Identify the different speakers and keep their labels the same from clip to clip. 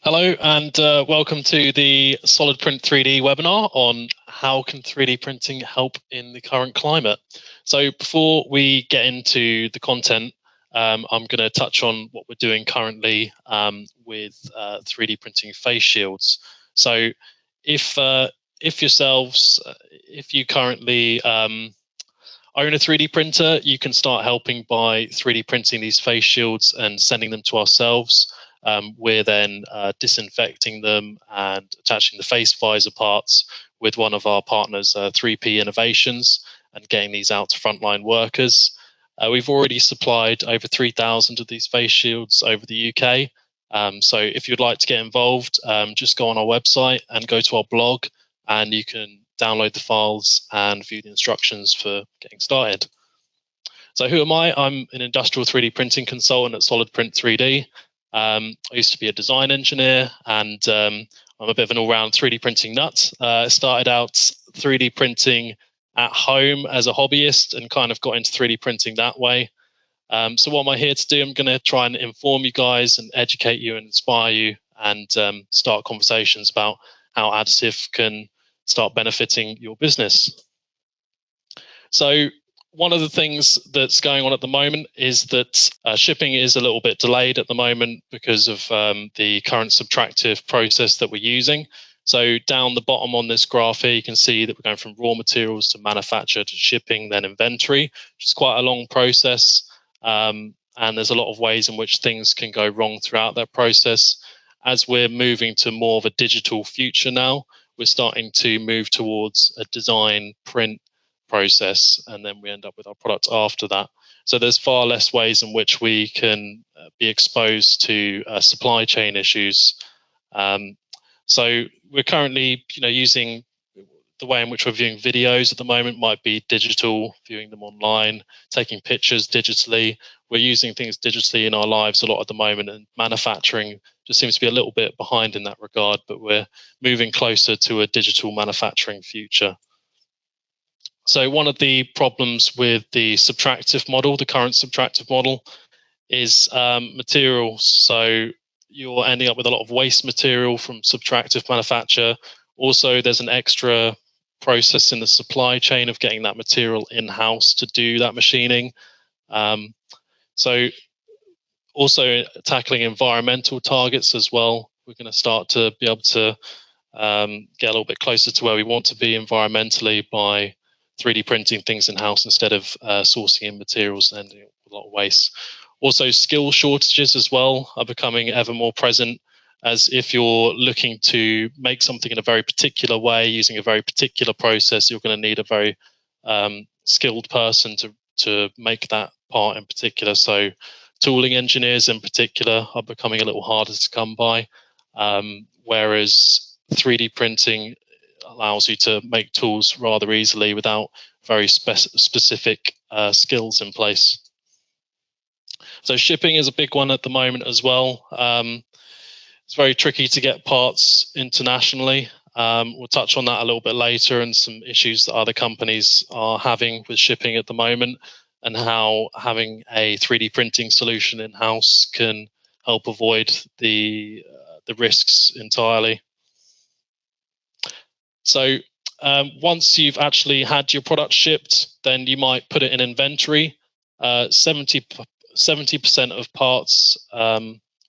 Speaker 1: Hello and welcome to the Solid Print 3D webinar on how can 3D printing help in the current climate. So before we get into the content, I'm going to touch on what we're doing currently with 3D printing face shields. So if yourselves, if you currently own a 3D printer, you can start helping by 3D printing these face shields and sending them to ourselves. We're then disinfecting them and attaching the face visor parts with one of our partners, 3P Innovations, and getting these out to frontline workers. We've already supplied over 3,000 of these face shields over the UK. So if you'd like to get involved, just go on our website and go to our blog, and you can download the files and view the instructions for getting started. So who am I? I'm an industrial 3D printing consultant at Solid Print 3D. I used to be a design engineer, and I'm a bit of an all-round 3D printing nut. I started out 3D printing at home as a hobbyist and kind of got into 3D printing that way. So what am I here to do? I'm going to try and inform you guys and educate you and inspire you, and start conversations about how additive can start benefiting your business. So one of the things that's going on at the moment is that shipping is a little bit delayed at the moment because of the current subtractive process that we're using. So down the bottom on this graph here, you can see that we're going from raw materials to manufacture to shipping, then inventory, which is quite a long process. And there's a lot of ways in which things can go wrong throughout that process. As we're moving to more of a digital future now, we're starting to move towards a design print process, and then we end up with our product after that. So there's far less ways in which we can be exposed to supply chain issues. So we're currently, using the way in which we're viewing videos at the moment might be digital, viewing them online, taking pictures digitally. We're using things digitally in our lives a lot at the moment, and manufacturing just seems to be a little bit behind in that regard, but we're moving closer to a digital manufacturing future. So one of the problems with the subtractive model, the current subtractive model, is materials. So you're ending up with a lot of waste material from subtractive manufacture. Also, there's an extra process in the supply chain of getting that material in-house to do that machining. So also tackling environmental targets as well. We're going to start to be able to get a little bit closer to where we want to be environmentally by 3D printing things in-house instead of sourcing in materials and ending up with a lot of waste. Also, skill shortages as well are becoming ever more present, as if you're looking to make something in a very particular way using a very particular process, you're going to need a very skilled person to make that part in particular. So tooling engineers in particular are becoming a little harder to come by, whereas 3D printing allows you to make tools rather easily without very specific skills in place. So shipping is a big one at the moment as well. It's very tricky to get parts internationally. We'll touch on that a little bit later, and some issues that other companies are having with shipping at the moment, and how having a 3D printing solution in-house can help avoid the risks entirely. So once you've actually had your product shipped, then you might put it in inventory. 70% of parts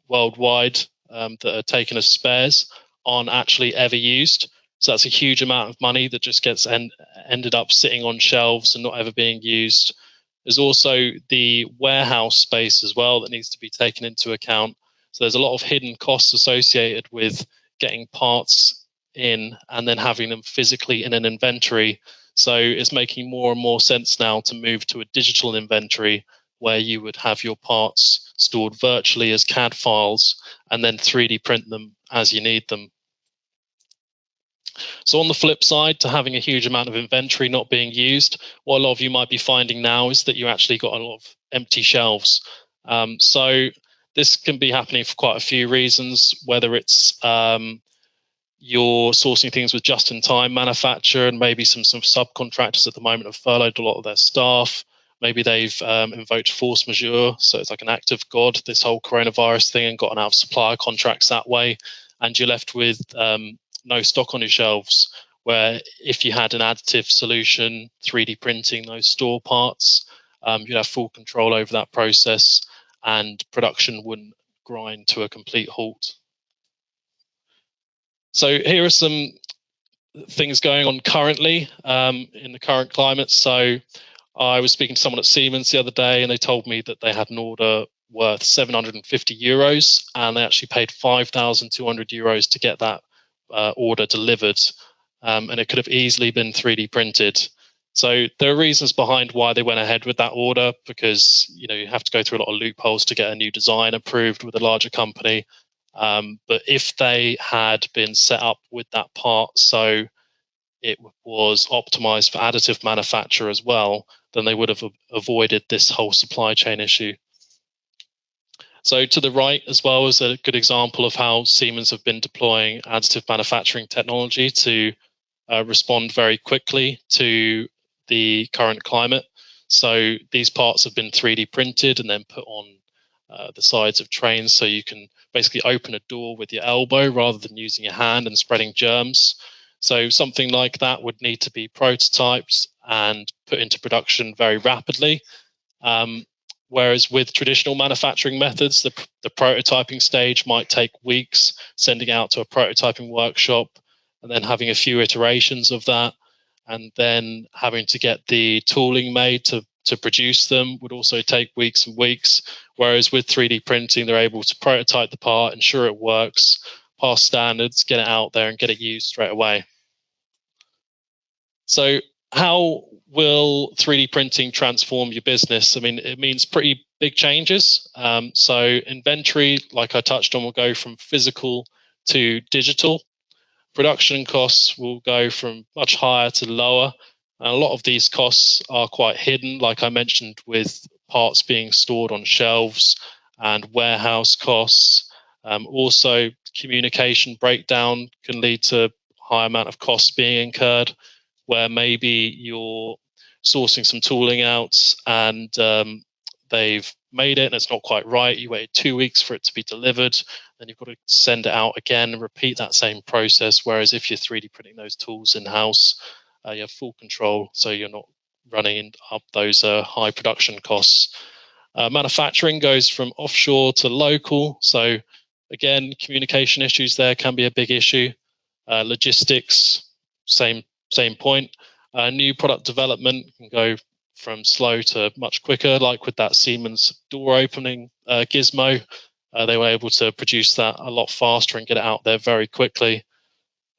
Speaker 1: worldwide that are taken as spares aren't actually ever used. So that's a huge amount of money that just gets ended up sitting on shelves and not ever being used. There's also the warehouse space as well that needs to be taken into account. So there's a lot of hidden costs associated with getting parts in and then having them physically in an inventory. So it's making more and more sense now to move to a digital inventory where you would have your parts stored virtually as CAD files and then 3D print them as you need them. So on the flip side to having a huge amount of inventory not being used, what a lot of you might be finding now is that you actually got a lot of empty shelves. So this can be happening for quite a few reasons, whether it's you're sourcing things with just-in-time manufacture, and maybe some subcontractors at the moment have furloughed a lot of their staff. Maybe they've invoked force majeure, so it's like an act of God, this whole coronavirus thing, and gotten out of supplier contracts that way. and you're left with no stock on your shelves. Where if you had an additive solution, 3D printing those store parts, you'd have full control over that process, and production wouldn't grind to a complete halt. So here are some things going on currently in the current climate. So I was speaking to someone at Siemens the other day, and they told me that they had an order worth €750, and they actually paid €5,200 to get that order delivered, and it could have easily been 3D printed. So there are reasons behind why they went ahead with that order, because you have to go through a lot of loopholes to get a new design approved with a larger company. But if they had been set up with that part, so it was optimized for additive manufacture as well, then they would have avoided this whole supply chain issue. So to the right as well is a good example of how Siemens have been deploying additive manufacturing technology to respond very quickly to the current climate. So these parts have been 3D printed and then put on the sides of trains, so you can basically open a door with your elbow rather than using your hand and spreading germs. So something like that would need to be prototyped and put into production very rapidly. Whereas with traditional manufacturing methods, the prototyping stage might take weeks, sending out to a prototyping workshop and then having a few iterations of that, and then having to get the tooling made to produce them would also take weeks and weeks. Whereas with 3D printing, they're able to prototype the part, ensure it works, pass standards, get it out there and get it used straight away. So how will 3D printing transform your business? I mean, it means pretty big changes. So inventory, like I touched on, will go from physical to digital. Production costs will go from much higher to lower. And a lot of these costs are quite hidden, like I mentioned, with parts being stored on shelves and warehouse costs. Also, communication breakdown can lead to a high amount of costs being incurred, where maybe you're sourcing some tooling out and they've made it and it's not quite right. You waited 2 weeks for it to be delivered, then you've got to send it out again and repeat that same process. Whereas if you're 3D printing those tools in-house, you have full control, so you're not running up those high production costs. Manufacturing goes from offshore to local. So again, communication issues there can be a big issue. Logistics, same point. New product development can go from slow to much quicker, like with that Siemens door opening gizmo. They were able to produce that a lot faster and get it out there very quickly.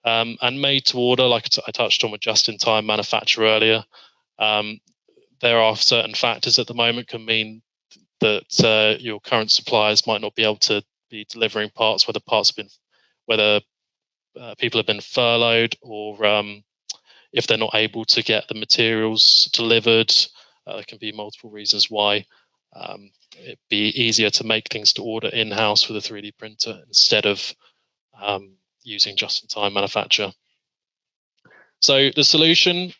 Speaker 1: And made to order, like I touched on with just-in-time manufacture earlier. There are certain factors at the moment can mean that your current suppliers might not be able to be delivering parts, whether people have been furloughed, or if they're not able to get the materials delivered. There can be multiple reasons why it'd be easier to make things to order in-house with a 3D printer instead of using just-in-time manufacture. So the solution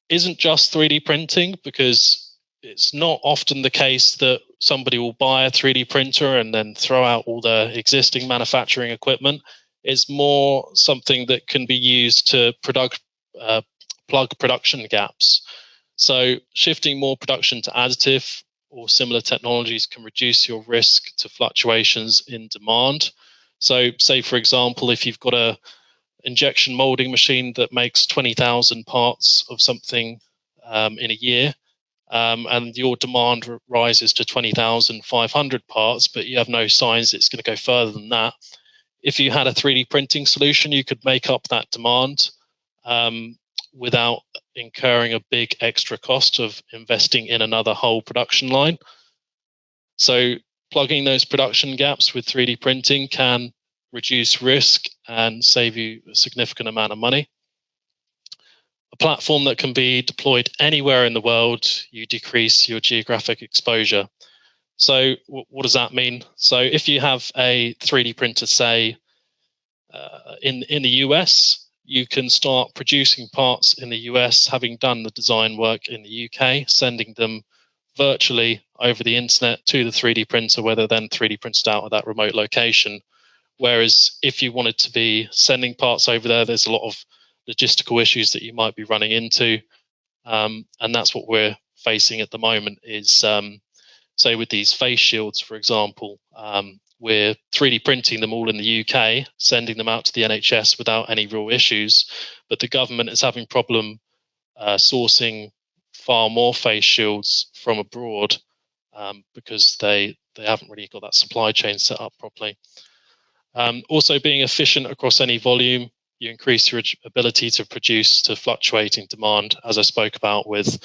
Speaker 1: isn't just 3D printing, because it's not often the case that somebody will buy a 3D printer and then throw out all their existing manufacturing equipment. It's more something that can be used to plug production gaps. So shifting more production to additive or similar technologies can reduce your risk to fluctuations in demand. So say, for example, if you've got a injection molding machine that makes 20,000 parts of something in a year, and your demand rises to 20,500 parts, but you have no signs it's going to go further than that. If you had a 3D printing solution, you could make up that demand without incurring a big extra cost of investing in another whole production line. So plugging those production gaps with 3D printing can reduce risk and save you a significant amount of money. A platform that can be deployed anywhere in the world, you decrease your geographic exposure. So what does that mean? So if you have a 3D printer, say, in the US, you can start producing parts in the US, having done the design work in the UK, sending them virtually over the internet to the 3D printer, where they're then 3D printed out at that remote location. Whereas if you wanted to be sending parts over there, there's a lot of logistical issues that you might be running into. And that's what we're facing at the moment is, say with these face shields, for example, we're 3D printing them all in the UK, sending them out to the NHS without any real issues. But the government is having problem sourcing far more face shields from abroad because they haven't really got that supply chain set up properly. Also, being efficient across any volume, you increase your ability to produce to fluctuating demand, as I spoke about with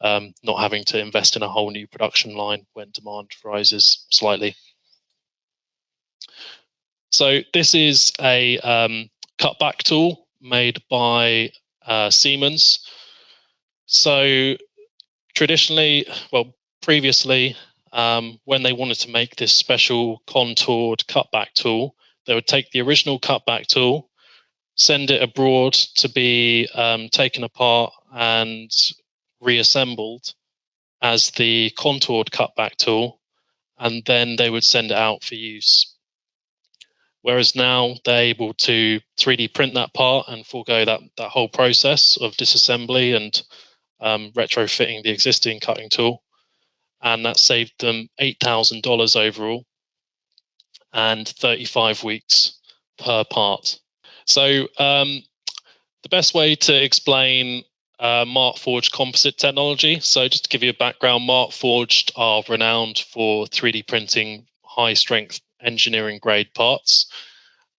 Speaker 1: not having to invest in a whole new production line when demand rises slightly. So this is a cutback tool made by Siemens. So traditionally, well, previously, when they wanted to make this special contoured cutback tool, they would take the original cutback tool, send it abroad to be taken apart and reassembled as the contoured cutback tool, and then they would send it out for use. Whereas now they're able to 3D print that part and forego that whole process of disassembly and retrofitting the existing cutting tool. And that saved them $8,000 overall and 35 weeks per part. So the best way to explain Markforged composite technology, so just to give you a background, Markforged are renowned for 3D printing high strength engineering grade parts.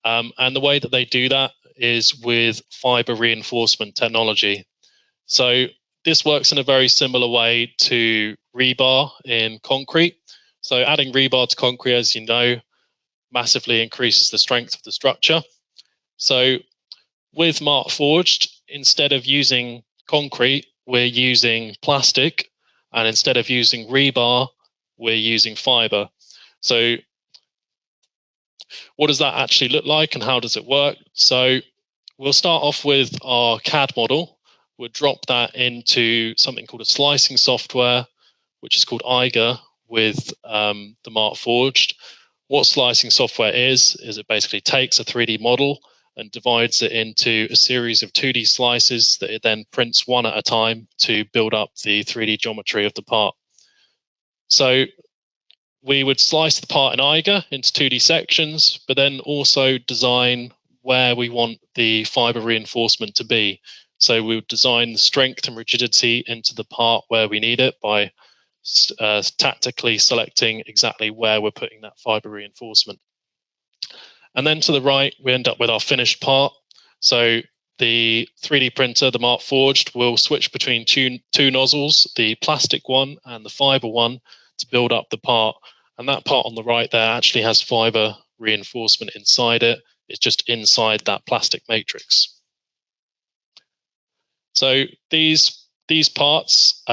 Speaker 1: And the way that they do that is with fiber reinforcement technology. So this works in a very similar way to rebar in concrete. So adding rebar to concrete, as you know, massively increases the strength of the structure. So with Markforged, instead of using concrete, we're using plastic, and instead of using rebar, we're using fiber. So what does that actually look like and how does it work? So we'll start off with our CAD model. We'll drop that into something called a slicing software, which is called Eiger with the Markforged. What slicing software is it basically takes a 3D model and divides it into a series of 2D slices that it then prints one at a time to build up the 3D geometry of the part. So we would slice the part in Eiger into 2D sections, but then also design where we want the fiber reinforcement to be. So we would design the strength and rigidity into the part where we need it by tactically selecting exactly where we're putting that fiber reinforcement. And then to the right, we end up with our finished part. So the 3D printer, the Markforged, will switch between two nozzles, the plastic one and the fiber one, to build up the part. And that part on the right there actually has fiber reinforcement inside it. It's just inside that plastic matrix. So these parts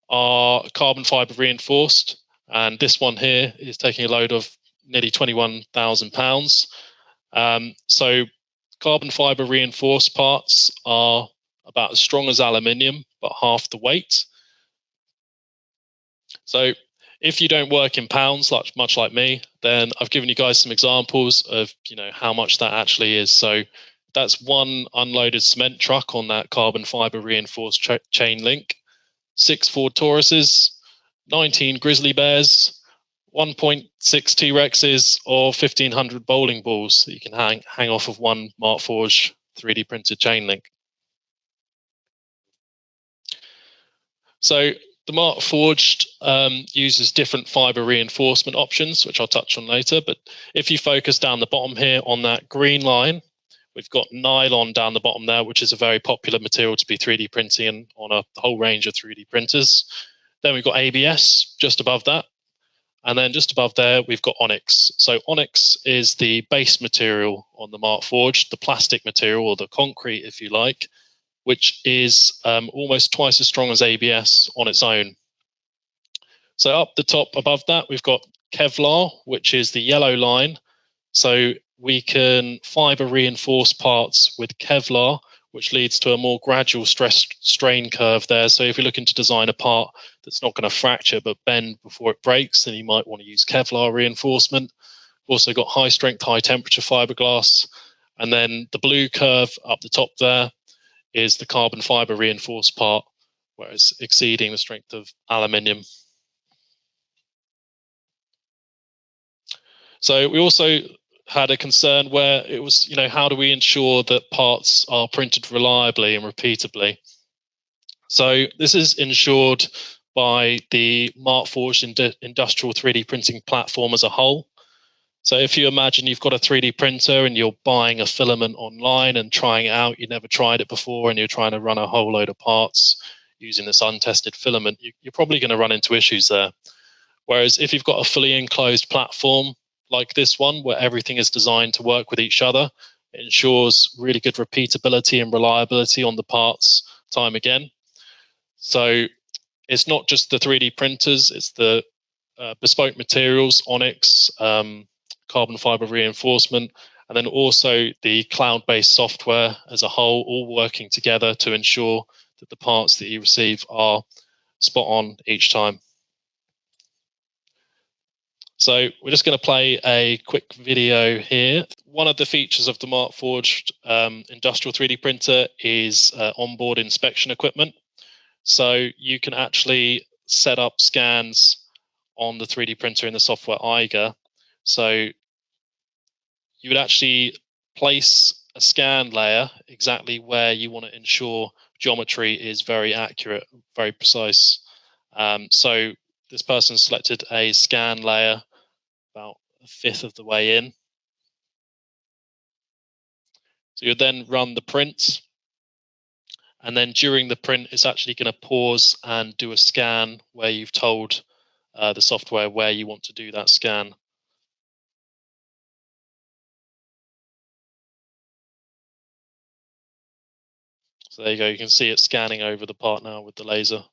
Speaker 1: are carbon fiber reinforced, and this one here is taking a load of nearly 21,000 pounds. So carbon fiber reinforced parts are about as strong as aluminium, but half the weight. So if you don't work in pounds, much like me, then I've given you guys some examples of how much that actually is. So that's one unloaded cement truck on that carbon fiber reinforced chain link, 6 Ford Tauruses, 19 grizzly bears, 1.6 T-Rexes, or 1,500 bowling balls that you can hang off of one Markforged 3D printed chain link. So the Markforged uses different fiber reinforcement options, which I'll touch on later. But if you focus down the bottom here on that green line, we've got nylon down the bottom there, which is a very popular material to be 3D printing on a whole range of 3D printers. Then we've got ABS just above that. And then just above there, we've got onyx. So onyx is the base material on the Markforged, the plastic material, or the concrete, if you like, which is almost twice as strong as ABS on its own. So up the top above that, we've got Kevlar, which is the yellow line. So we can fiber reinforce parts with Kevlar, which leads to a more gradual stress strain curve there. So if you're looking to design a part that's not going to fracture but bend before it breaks, then you might want to use Kevlar reinforcement. Also got high strength, high temperature fiberglass. And then the blue curve up the top there is the carbon fiber reinforced part, where it's exceeding the strength of aluminium. So we also had a concern where it was, how do we ensure that parts are printed reliably and repeatably? So this is ensured by the Markforged industrial 3D printing platform as a whole. So if you imagine you've got a 3D printer and you're buying a filament online and trying it out, you never tried it before, and you're trying to run a whole load of parts using this untested filament, you're probably going to run into issues there. Whereas if you've got a fully enclosed platform like this one, where everything is designed to work with each other, it ensures really good repeatability and reliability on the parts time again. So it's not just the 3D printers, it's the bespoke materials, onyx, carbon fiber reinforcement, and then also the cloud-based software as a whole, all working together to ensure that the parts that you receive are spot on each time. So we're just going to play a quick video here. One of the features of the Markforged industrial 3D printer is onboard inspection equipment. So you can actually set up scans on the 3D printer in the software Eiger. So you would actually place a scan layer exactly where you want to ensure geometry is very accurate, very precise. So this person selected a scan layer about a fifth of the way in. So you then run the print, and then during the print, it's actually going to pause and do a scan where you've told the software where you want to do that scan. So there you go, you can see it scanning over the part now with the laser.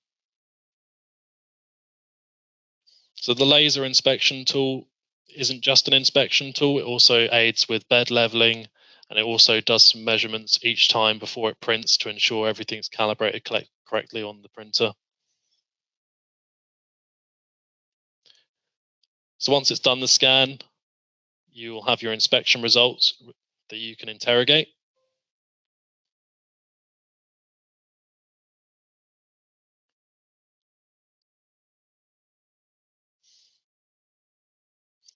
Speaker 1: So the laser inspection tool isn't just an inspection tool, it also aids with bed leveling, and it also does some measurements each time before it prints to ensure everything's calibrated correctly on the printer. So once it's done the scan, you will have your inspection results that you can interrogate.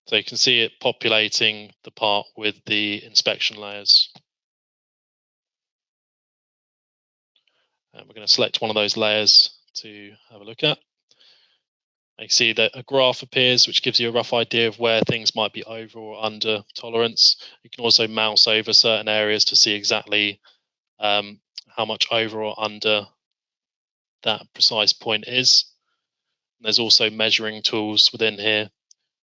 Speaker 1: So you can see it populating the part with the inspection layers. And we're going to select one of those layers to have a look at. You can see that a graph appears, which gives you a rough idea of where things might be over or under tolerance. You can also mouse over certain areas to see exactly how much over or under that precise point is. And there's also measuring tools within here.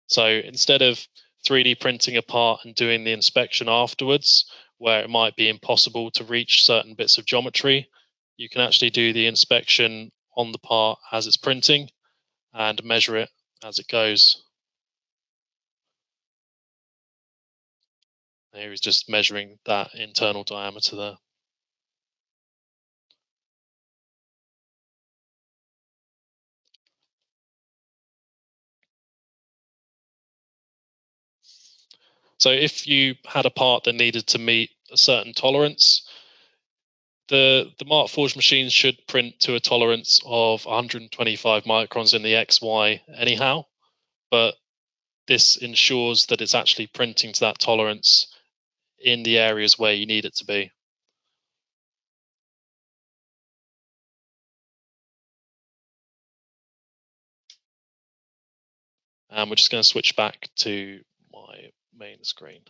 Speaker 1: So instead of 3D printing a part and doing the inspection afterwards, where it might be impossible to reach certain bits of geometry, you can actually do the inspection on the part as it's printing and measure it as it goes. Here he's just measuring that internal diameter there. So if you had a part that needed to meet a certain tolerance, the Markforged machines should print to a tolerance of 125 microns in the XY anyhow, but this ensures that it's actually printing to that tolerance in the areas where you need it to be. And we're just going to switch back to my main screen.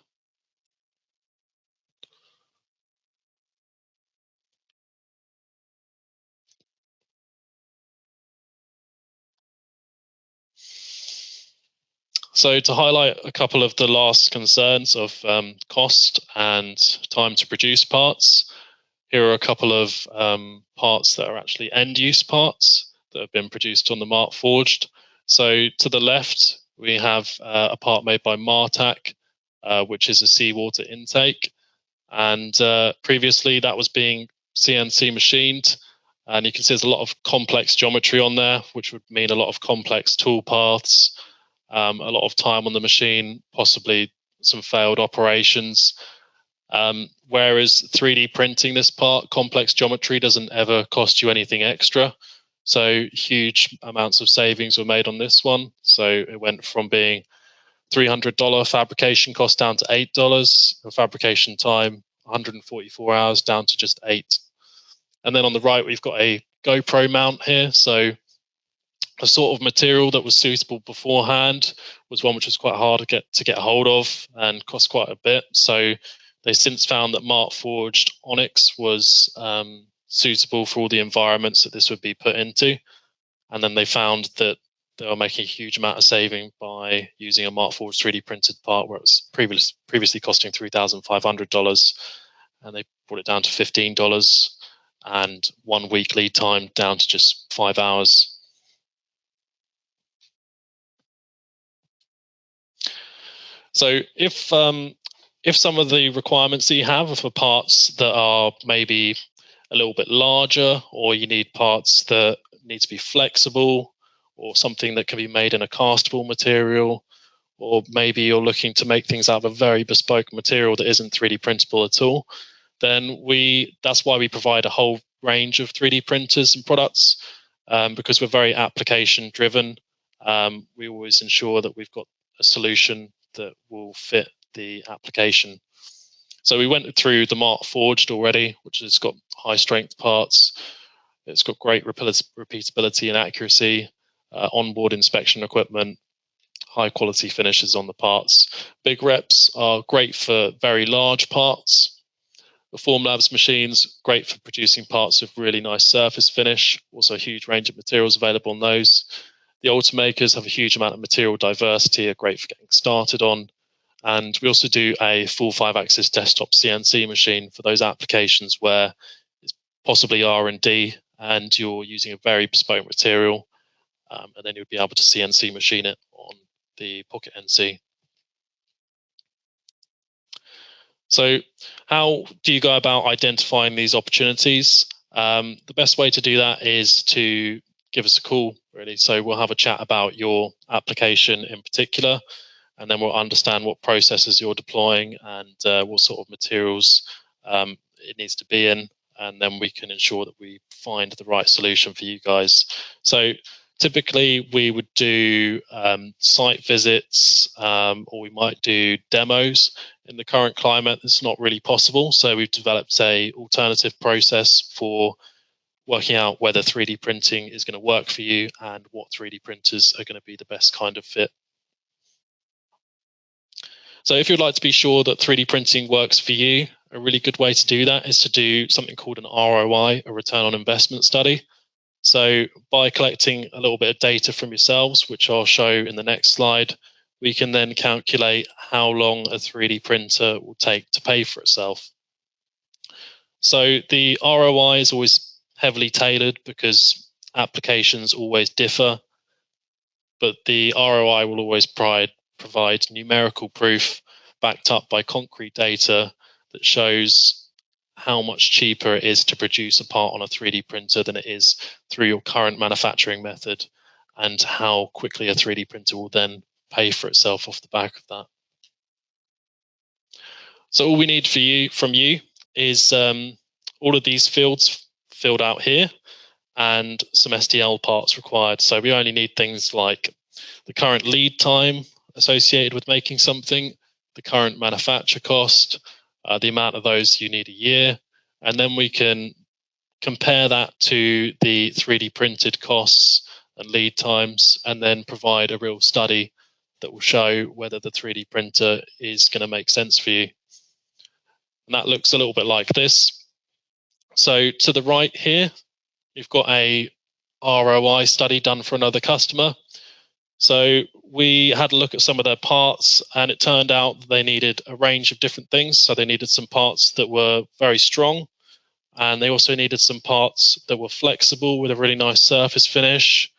Speaker 1: So to highlight a couple of the last concerns of cost and time to produce parts, here are a couple of parts that are actually end-use parts that have been produced on the Markforged. So to the left, we have a part made by Martac, which is a seawater intake. And previously that was being CNC machined. And you can see there's a lot of complex geometry on there, which would mean a lot of complex tool paths, a lot of time on the machine, possibly some failed operations. Whereas 3D printing this part, complex geometry doesn't ever cost you anything extra. So huge amounts of savings were made on this one. So it went from being $300 fabrication cost down to $8, and fabrication time 144 hours down to just 8. And then on the right, we've got a GoPro mount here. So a sort of material that was suitable beforehand was one which was quite hard to get hold of and cost quite a bit. So they since found that Markforged Onyx was suitable for all the environments that this would be put into. And then they found that they were making a huge amount of saving by using a Markforged 3D printed part where it was previously costing $3,500, and they brought it down to $15, and 1 week lead time down to just 5 hours. So if some of the requirements that you have are for parts that are maybe a little bit larger, or you need parts that need to be flexible, or something that can be made in a castable material, or maybe you're looking to make things out of a very bespoke material that isn't 3D printable at all, then that's why we provide a whole range of 3D printers and products, because we're very application driven. We always ensure that we've got a solution that will fit the application. So we went through the Markforged already, which has got high strength parts. It's got great repeatability and accuracy, onboard inspection equipment, high quality finishes on the parts. Big reps are great for very large parts. The Formlabs machines, great for producing parts with really nice surface finish. Also a huge range of materials available on those. The Ultimakers have a huge amount of material diversity, are great for getting started on. And we also do a full 5-axis desktop CNC machine for those applications where it's possibly R&D and you're using a very bespoke material, and then you'll be able to CNC machine it on the Pocket NC. So how do you go about identifying these opportunities? The best way to do that is to give us a call, really. So we'll have a chat about your application in particular, and then we'll understand what processes you're deploying and what sort of materials it needs to be in, and then we can ensure that we find the right solution for you guys. So typically we would do site visits, or we might do demos. In the current climate, it's not really possible, so we've developed an alternative process for working out whether 3D printing is going to work for you and what 3D printers are going to be the best kind of fit. So if you'd like to be sure that 3D printing works for you, a really good way to do that is to do something called an ROI, a return on investment study. So by collecting a little bit of data from yourselves, which I'll show in the next slide, we can then calculate how long a 3D printer will take to pay for itself. So the ROI is always heavily tailored because applications always differ, but the ROI will always provide numerical proof backed up by concrete data that shows how much cheaper it is to produce a part on a 3D printer than it is through your current manufacturing method, and how quickly a 3D printer will then pay for itself off the back of that. So all we need from you is all of these fields filled out here and some STL parts required. So we only need things like the current lead time associated with making something, the current manufacture cost, the amount of those you need a year, and then we can compare that to the 3D printed costs and lead times, and then provide a real study that will show whether the 3D printer is going to make sense for you. And that looks a little bit like this. So to the right here, you've got a ROI study done for another customer. So we had a look at some of their parts, and it turned out that they needed a range of different things. So they needed some parts that were very strong, and they also needed some parts that were flexible with a really nice surface finish,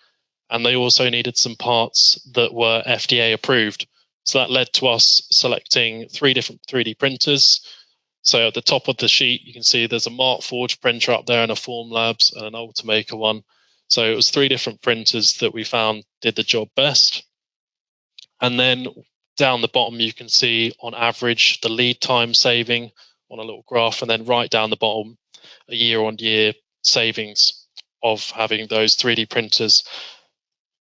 Speaker 1: and they also needed some parts that were FDA approved. So that led to us selecting 3 different 3D printers. So at the top of the sheet, you can see there's a Markforged printer up there and a Formlabs and an Ultimaker one. So it was 3 different printers that we found did the job best. And then down the bottom, you can see on average the lead time saving on a little graph, and then right down the bottom, a year-on-year savings of having those 3D printers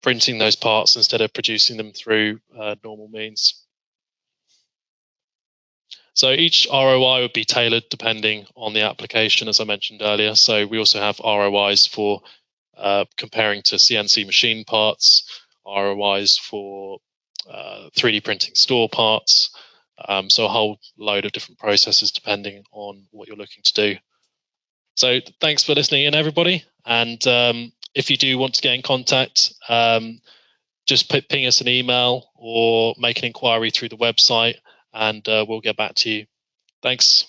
Speaker 1: printing those parts instead of producing them through normal means. So each ROI would be tailored depending on the application, as I mentioned earlier. So we also have ROIs for comparing to CNC machine parts, ROIs for 3D printing store parts. So a whole load of different processes depending on what you're looking to do. So thanks for listening in, everybody. And if you do want to get in contact, just ping us an email or make an inquiry through the website, and we'll get back to you. Thanks.